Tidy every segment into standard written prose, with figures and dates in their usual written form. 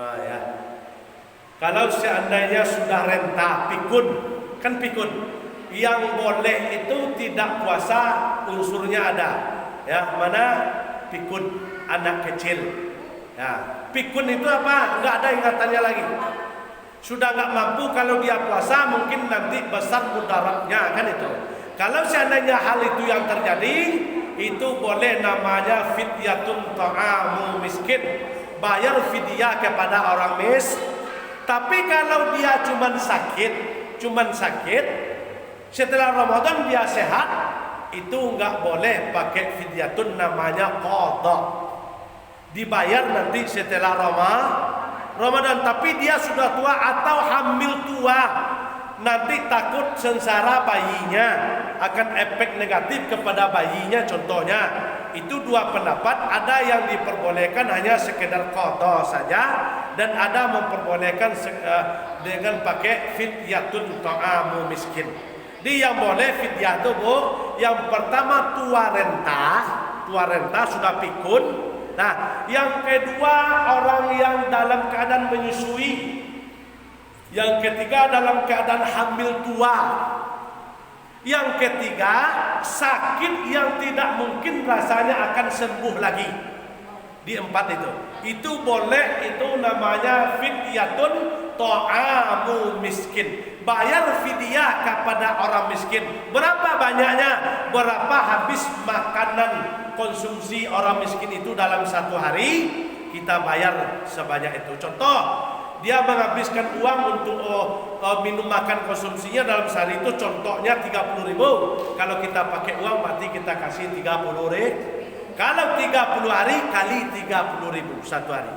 Ya. Kalau seandainya sudah renta pikun, kan pikun yang boleh itu tidak puasa unsurnya ada. Ya, mana pikun anak kecil. Ya, pikun itu apa? Nggak ada ingatannya lagi. Sudah nggak mampu, kalau dia puasa mungkin nanti besar mudaratnya, kan itu. Kalau seandainya hal itu yang terjadi, itu boleh namanya fidyatun ta'amu miskin, bayar fidyah kepada orang Tapi kalau dia cuman sakit, setelah Ramadan dia sehat, itu nggak boleh pakai fidyatun, namanya qadha. Dibayar nanti setelah Ramadan. Tapi dia sudah tua atau hamil tua, nanti takut sengsara bayinya, akan efek negatif kepada bayinya contohnya. Itu dua pendapat, ada yang diperbolehkan hanya sekedar qadha saja, dan ada memperbolehkan dengan pakai fidyatun ta'amu miskin. Di yang boleh fidyah itu, Bu, yang pertama tua renta sudah pikun. Nah, yang kedua orang yang dalam keadaan menyusui. Yang ketiga dalam keadaan hamil tua. Yang ketiga sakit yang tidak mungkin rasanya akan sembuh lagi. Di empat itu boleh, itu namanya fidyatun ta'amu miskin. Bayar fidyah kepada orang miskin. Berapa banyaknya? Berapa habis makanan konsumsi orang miskin itu dalam satu hari, kita bayar sebanyak itu. Contoh, dia menghabiskan uang untuk minum makan konsumsinya dalam sehari itu, contohnya 30.000. Kalau kita pakai uang berarti kita kasih 30.000. Kalau 30 hari kali 30.000 satu hari,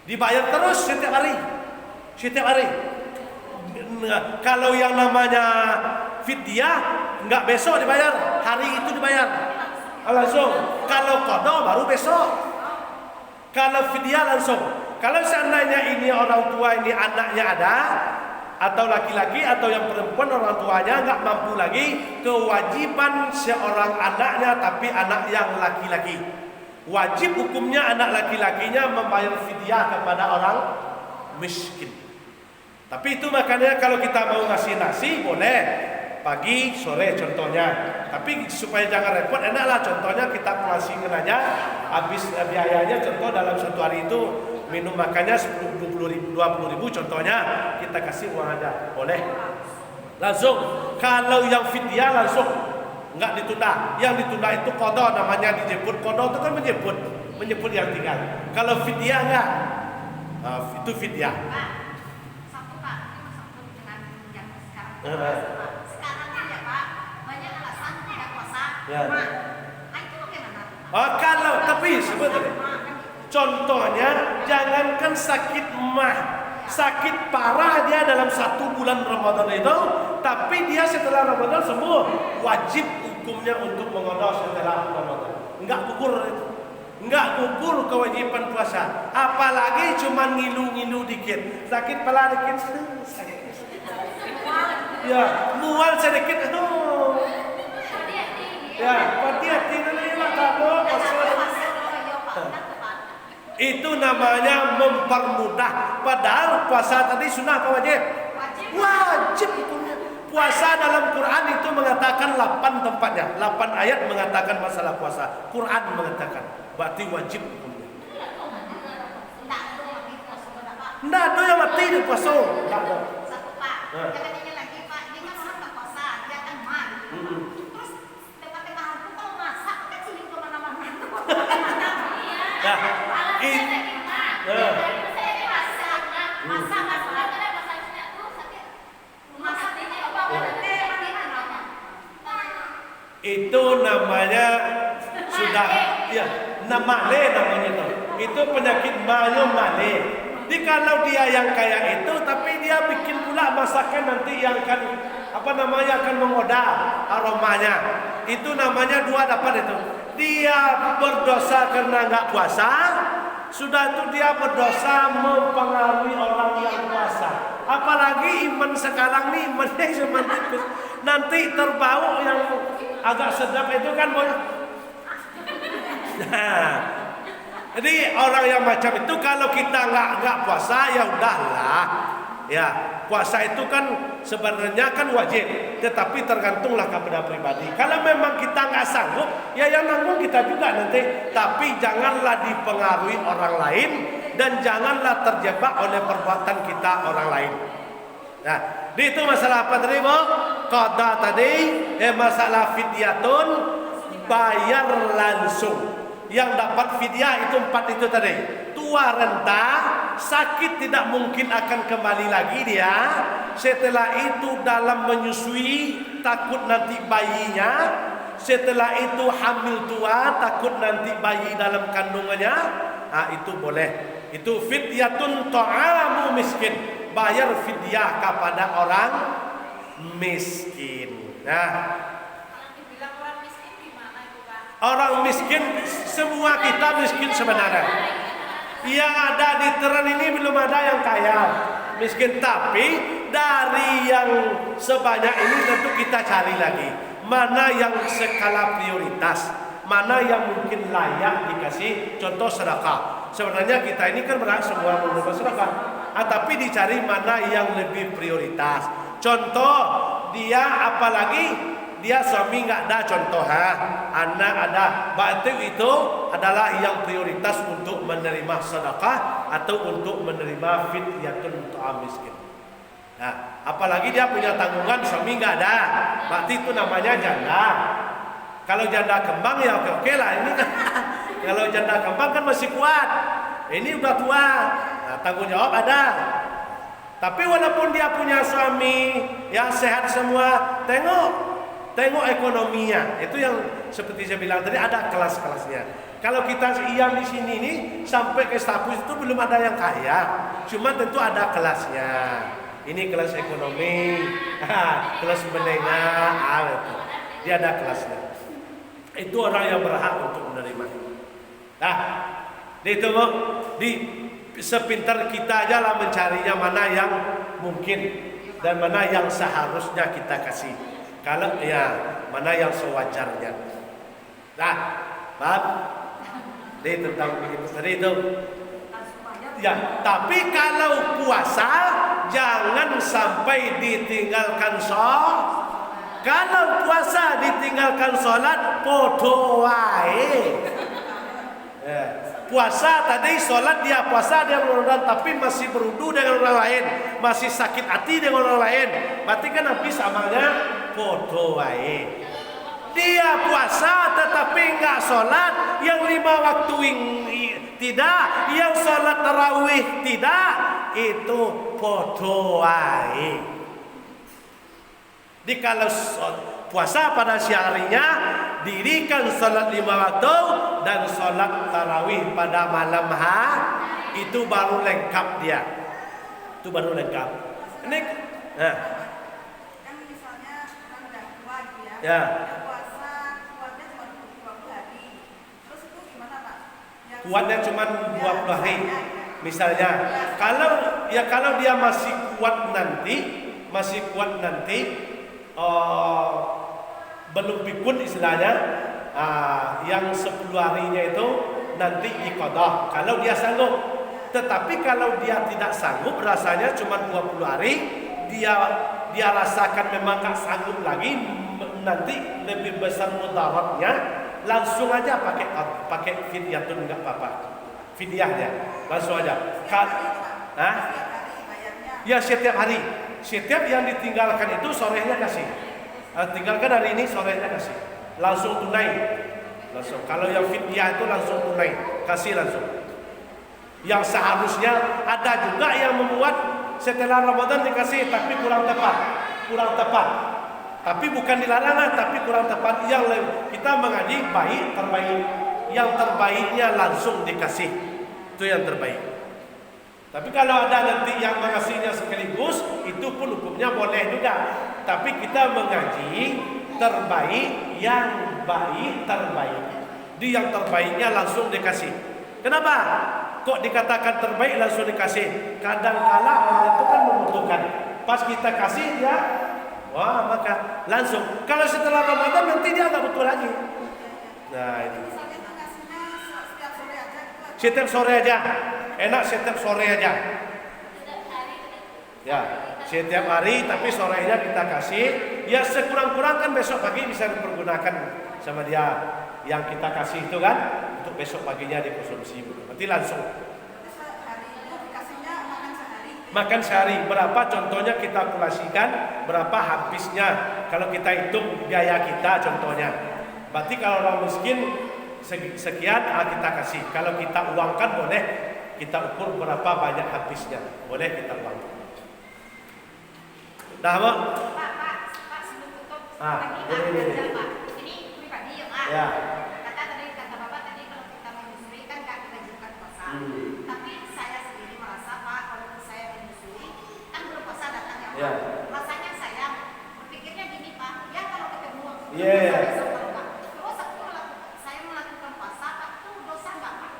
dibayar terus setiap hari. Kalau yang namanya fidyah nggak besok dibayar, hari itu dibayar langsung. Kalau qadha baru besok. Kalau fidyah langsung. Kalau seandainya ini orang tua, ini anaknya ada, atau laki-laki atau yang perempuan, orang tuanya nggak mampu lagi, kewajiban seorang anaknya, tapi anak yang laki-laki, wajib hukumnya anak laki-lakinya membayar fidyah kepada orang miskin. Tapi itu makanya kalau kita mau ngasih nasi boleh pagi sore contohnya, tapi supaya jangan repot, enaklah contohnya kita closing aja, habis biayanya contoh dalam satu hari itu minum makannya 20.000 contohnya, kita kasih uang aja boleh langsung. Kalau yang fidyah langsung, nggak ditunda. Yang ditunda itu qadha, namanya dijemput. Qadha itu kan menjemput yang tinggal. Kalau fidyah enggak, itu fidyah. Sekarang ya Pak, banyak alasan tidak puasa. Ya. Itu bagaimana? Kalau tapi sebetulnya contohnya, jangankan sakit parah dia dalam 1 bulan Ramadan itu, tapi dia setelah Ramadan sembuh, wajib hukumnya untuk menqadha setelah Ramadan. Enggak gugur kewajiban puasa. Apalagi cuma ngilu-ngilu dikit, sakit kepala dikit, sakit. Ya, mual sedikit, aduh. Ya, hati-hati dulu ya kamu. Itu namanya mempermudah. Padahal puasa tadi sunnah apa wajib? Wajib hukumnya. Puasa dalam Quran itu mengatakan 8 tempatnya, 8 ayat mengatakan masalah puasa. Quran mengatakan, berarti wajib hukumnya. Nggak ada yang mati di puasa. Nggak ada. Satu Pak, jangan lagi Pak, dia kan orang nggak puasa, dia akan mah. Terus pakai mahal itu kalau masak kan sih kemana-mana. Ya. Itu namanya sudah ya namale namanya itu penyakit male. Jadi kalau dia yang kayak itu, tapi dia bikin pula masakan nanti yang akan menggoda aromanya, itu namanya 2 dapat itu. Dia berdosa karena nggak puasa, sudah itu dia berdosa mempengaruhi orang yang puasa. Apalagi iman sekarang nih, imannya cuma tipis. Nanti terbau yang agak sedap itu kan boleh. Nah, Jadi orang yang macam itu kalau kita nggak puasa ya udahlah. Ya, puasa itu kan sebenarnya kan wajib, tetapi tergantunglah kepada pribadi. Kalau memang kita nggak sanggup, ya yang nanggung kita juga nanti. Tapi janganlah dipengaruhi orang lain dan janganlah terjebak oleh perbuatan kita orang lain. Nah, itu masalah apa tadi, Bu? Qada tadi, masalah fidyatun, bayar langsung. Yang dapat fidyah itu 4 itu tadi. Tua renta, sakit tidak mungkin akan kembali lagi dia. Setelah itu dalam menyusui, takut nanti bayinya. Setelah itu hamil tua, takut nanti bayi dalam kandungannya. Itu boleh. Itu fidyatun ta'amu miskin. Bayar fidyah kepada orang miskin. Nah, orang miskin, semua kita miskin sebenarnya. Yang ada di Teren ini belum ada yang kaya miskin, tapi dari yang sebanyak ini tentu kita cari lagi mana yang skala prioritas, mana yang mungkin layak dikasih contoh sedekah. Sebenarnya kita ini kan berhak semua menerima sedekah, tapi dicari mana yang lebih prioritas. Contoh dia apalagi dia suami nggak ada contoh, anak ada, berarti itu adalah yang prioritas untuk menerima sedekah atau untuk menerima fidyatun ta'am miskin. Nah, apalagi dia punya tanggungan, suami nggak ada, berarti itu namanya janda. Kalau janda kembang ya oke lah ini kan. Kalau janda kembang kan masih kuat, ini udah tua, tanggung jawab ada. Tapi walaupun dia punya suami yang sehat semua, tengok ekonominya. Itu yang seperti saya bilang tadi, ada kelas-kelasnya. Kalau kita yang di sini nih sampai ke status itu belum ada yang kaya, cuma tentu ada kelasnya. Ini kelas ekonomi, kelas menengah, dia ada kelasnya. Itu orang yang berhak untuk menerima. Nah, itu di sepintar kita aja lah mencarinya mana yang mungkin dan mana yang seharusnya kita kasih. Kalau ya mana yang sewajarnya. Nah, paham? Ini tentang tadi itu. Ya, tapi kalau puasa jangan sampai ditinggalkan sholat. Kalau puasa ditinggalkan sholat, podo wae. Ya. Puasa tadi sholat dia puasa dia orang, tapi masih berudu dengan orang lain, masih sakit hati dengan orang lain. Berarti kan habis amalnya podo wae. Dia puasa tetapi enggak sholat, yang 5 waktu tidak, yang sholat tarawih tidak, itu podo wae. Di kalau puasa pada siangnya dirikan sholat 5 waktu dan sholat tarawih pada malam itu baru lengkap dia. Itu baru lengkap. Ini, nah. Kan misalnya orang udah tua gitu ya. Ya. Puasa kuatnya cuma 20 hari. Terus itu gimana, Pak? Kuatnya cuma 20 hari. Misalnya, kalau dia masih kuat nanti, belum pikun istilahnya, yang 10 harinya itu nanti iqadah kalau dia sanggup. Tetapi kalau dia tidak sanggup, rasanya cuma 20 hari, dia rasakan memang gak sanggup lagi, nanti lebih besar mudaratnya, langsung aja pakai fidyatun, enggak apa-apa. Fidyahnya langsung aja. Ya setiap hari. Setiap yang ditinggalkan itu sorenya kasih. Tinggalkan hari ini, sorenya kasih. Langsung tunai. Langsung. Kalau yang fidyah itu langsung tunai, kasih langsung. Yang seharusnya ada juga yang membuat setelah Ramadan dikasih tapi kurang tepat. Tapi bukan dilarang, tapi kurang tepat. Yang kita mengaji baik terbaik. Yang terbaiknya langsung dikasih. Itu yang terbaik. Tapi kalau ada nanti yang mengasihnya sekaligus, itu pun hukumnya boleh juga. Tapi kita mengaji terbaik, yang baik terbaik. Di yang terbaiknya langsung dikasih. Kenapa? Kok dikatakan terbaik langsung dikasih? Kadang-kala orang itu kan membutuhkan. Pas kita kasih dia, wah maka langsung. Kalau setelah Ramadan nanti dia nggak butuh lagi. Nah ini. Setiap sore aja. Enak setiap sore aja. Ya, setiap hari tapi sorenya kita kasih. Ya sekurang-kurang kan besok pagi bisa dipergunakan sama dia yang kita kasih itu kan untuk besok paginya dikonsumsi. Berarti langsung. Makan sehari berapa contohnya kita kalkulasikan berapa habisnya kalau kita hitung biaya kita contohnya. Berarti kalau orang miskin sekian kita kasih. Kalau kita uangkan boleh kita ukur berapa banyak habisnya. Boleh kita uangkan. Dah, Pak? Pak, sebelum tutup. Ini. Pak. Ini pribadi ya, Pak. Ya. Kata Bapak tadi kalau kita menyusui kan nggak diwajibkan puasa. Tapi saya sendiri merasa, Pak, kalau saya menyusui kan belum puasa datang ya, Pak. Ya. Rasanya saya berpikirnya gini, Pak. Ya kalau ketemu Iya. Terus saya melakukan puasa, Pak, itu dosa nggak, Pak?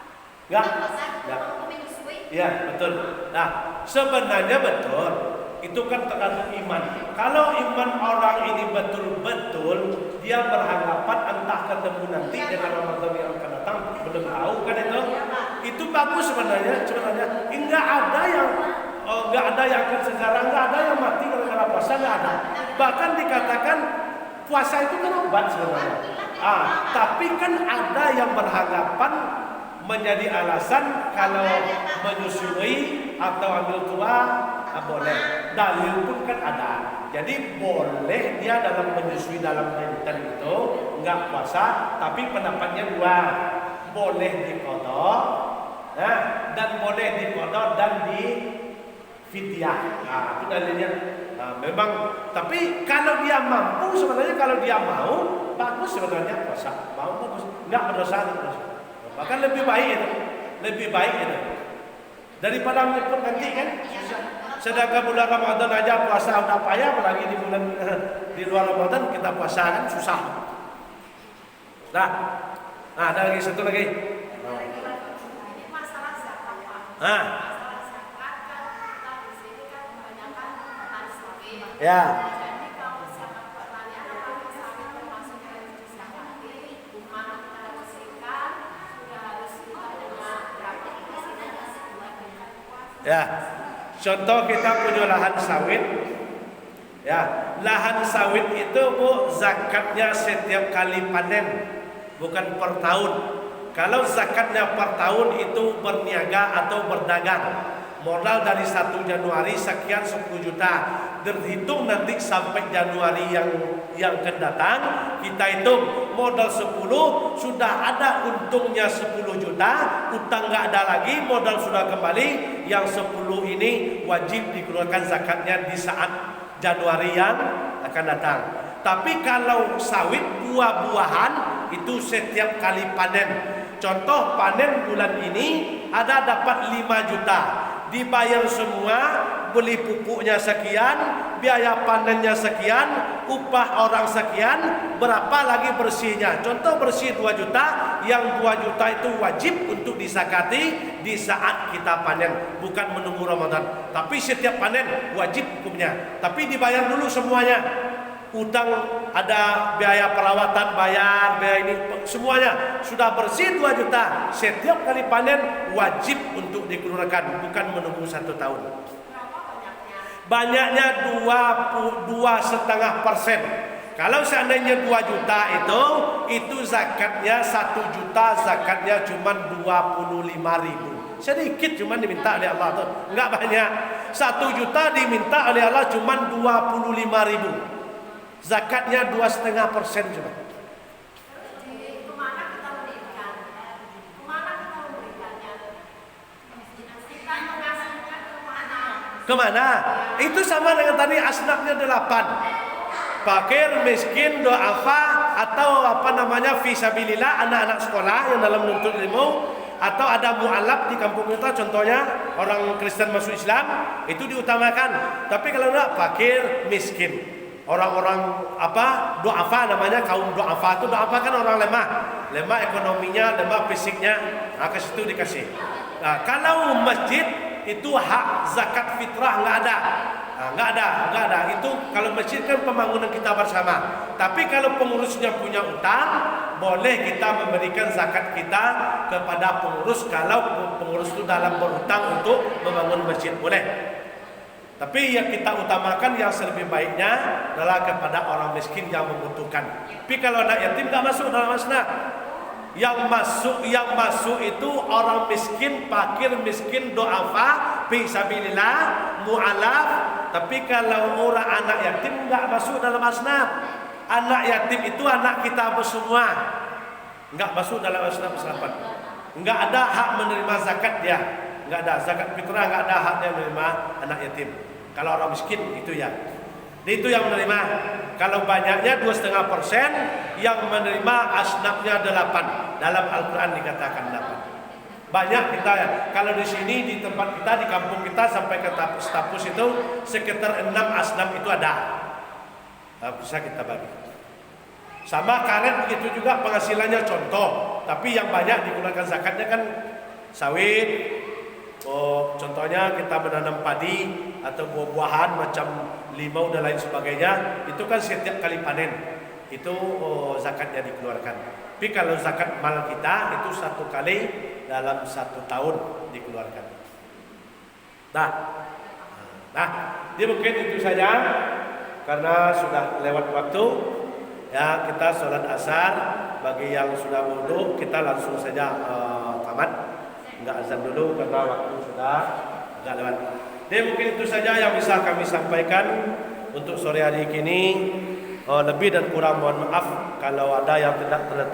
Nggak. Dosa Nggak. kalau menyusui. Iya, betul. Nah, sebenarnya betul. Itu kan tergantung iman. Kalau iman orang ini betul-betul dia berhadapan entah ketemu nanti dengan Ramadan yang akan datang belum tahu kan itu bagus sebenarnya. Enggak ada yang akan sekarang enggak ada yang mati gara-gara puasa, enggak ada. Bahkan dikatakan puasa itu kan obat sebenarnya. Tapi kan ada yang berhadapan menjadi alasan kalau menyusui atau ambil tua boleh. Dalil pun kan ada. Jadi boleh dia dalam menyusui dalam rentan itu enggak puasa, tapi pendapatnya dua. Boleh diqadha, dan boleh diqadha dan di fidyah. Itu dalilnya. Memang tapi kalau dia mampu sebenarnya kalau dia mau bagus sebenarnya puasa. Mau bagus. Enggak berdosa. Bahkan lebih baik itu. Daripada menyebut nanti kan sedangkan bulan Ramadan aja puasa udah payah, apalagi di luar Ramadan kita puasa kan susah. Nah, ada lagi satu lagi. Ini masalah zakat, Pak. Masalah zakat kan kita di sini kan kebanyakan harus sawit. Ya. Jadi kalau zakat pertanian apakah sawit termasuk yang disakati? Mana kita bersihkan sudah harus kita dengan berapa di sini ada sebuah dengan puasa. Ya. Contoh kita punya lahan sawit. Ya, lahan sawit itu Bu zakatnya setiap kali panen, bukan per tahun. Kalau zakatnya per tahun itu berniaga atau berdagang. Modal dari 1 Januari sekian 10 juta. Terhitung nanti sampai Januari yang akan datang, kita hitung modal 10 sudah ada untungnya 10 juta, utang nggak ada lagi, modal sudah kembali. Yang 10 ini wajib dikeluarkan zakatnya di saat Januari yang akan datang. Tapi kalau sawit buah-buahan itu setiap kali panen. Contoh panen bulan ini ada dapat 5 juta. Dibayar semua, beli pupuknya sekian, biaya panennya sekian, upah orang sekian, berapa lagi bersihnya. Contoh bersih 2 juta, yang 2 juta itu wajib untuk disakati di saat kita panen, bukan menunggu Ramadan. Tapi setiap panen wajib hukumnya, tapi dibayar dulu semuanya. Utang ada biaya perawatan bayar, biaya ini semuanya sudah bersih 2 juta. Setiap kali panen wajib untuk dikeluarkan, bukan menunggu 1 tahun. Banyaknya 2,5%. Kalau seandainya 2 juta itu zakatnya 1 juta, zakatnya cuma 25.000. Sedikit cuma diminta oleh Allah tuh, enggak banyak. 1 juta diminta oleh Allah cuma 25.000. Zakatnya 2,5% cuma. Kemana kita memberikan? Kemana kita memberikannya? Kita mengasihnya kemana? Kemana? Itu sama dengan tadi asnafnya 8. Fakir, miskin, du'afa, atau fisabilillah, anak-anak sekolah yang dalam menuntut ilmu, atau ada mu'alaf di kampung kita contohnya orang Kristen masuk Islam, itu diutamakan. Tapi kalau enggak fakir, miskin. Orang-orang du'afa namanya, kaum du'afa itu du'afa kan orang lemah ekonominya, lemah fisiknya, ke situ dikasih. Nah, kalau masjid itu hak zakat fitrah nggak ada. Itu kalau masjid kan pembangunan kita bersama. Tapi kalau pengurusnya punya utang, boleh kita memberikan zakat kita kepada pengurus kalau pengurus itu dalam berhutang untuk membangun masjid, boleh. Tapi yang kita utamakan yang lebih baiknya adalah kepada orang miskin yang membutuhkan. Tapi kalau anak yatim nggak masuk dalam asnaf. Yang masuk itu orang miskin, fakir, miskin, do'afa, fisabilillah, mu'alaf. Tapi kalau orang anak yatim nggak masuk dalam asnaf. Anak yatim itu anak kita semua, nggak masuk dalam asnaf selapan. Nggak ada hak menerima zakat dia, nggak ada zakat fitrah, nggak ada haknya menerima anak yatim. Kalau orang miskin itu ya, itu yang menerima. Kalau banyaknya 2,5%, yang menerima asnafnya 8. Dalam Al-Quran dikatakan 8. Banyak kita ya. Kalau di sini di tempat kita, di kampung kita sampai ke Tapus itu sekitar 6 asnaf itu ada. Bisa kita bagi. Sama karet begitu juga penghasilannya contoh. Tapi yang banyak digunakan zakatnya kan sawit. Contohnya kita menanam padi atau buah-buahan macam limau dan lain sebagainya, itu kan setiap kali panen itu zakatnya dikeluarkan. Tapi kalau zakat mal kita itu 1 kali dalam 1 tahun dikeluarkan. Nah, jadi mungkin itu saja karena sudah lewat waktu. Ya, kita sholat asar. Bagi yang sudah wudu kita langsung saja tamat. Enggak azan dulu karena waktu sudah agak lewat. Jadi mungkin itu saja yang bisa kami sampaikan untuk sore hari ini. Lebih dan kurang mohon maaf kalau ada yang tidak terletak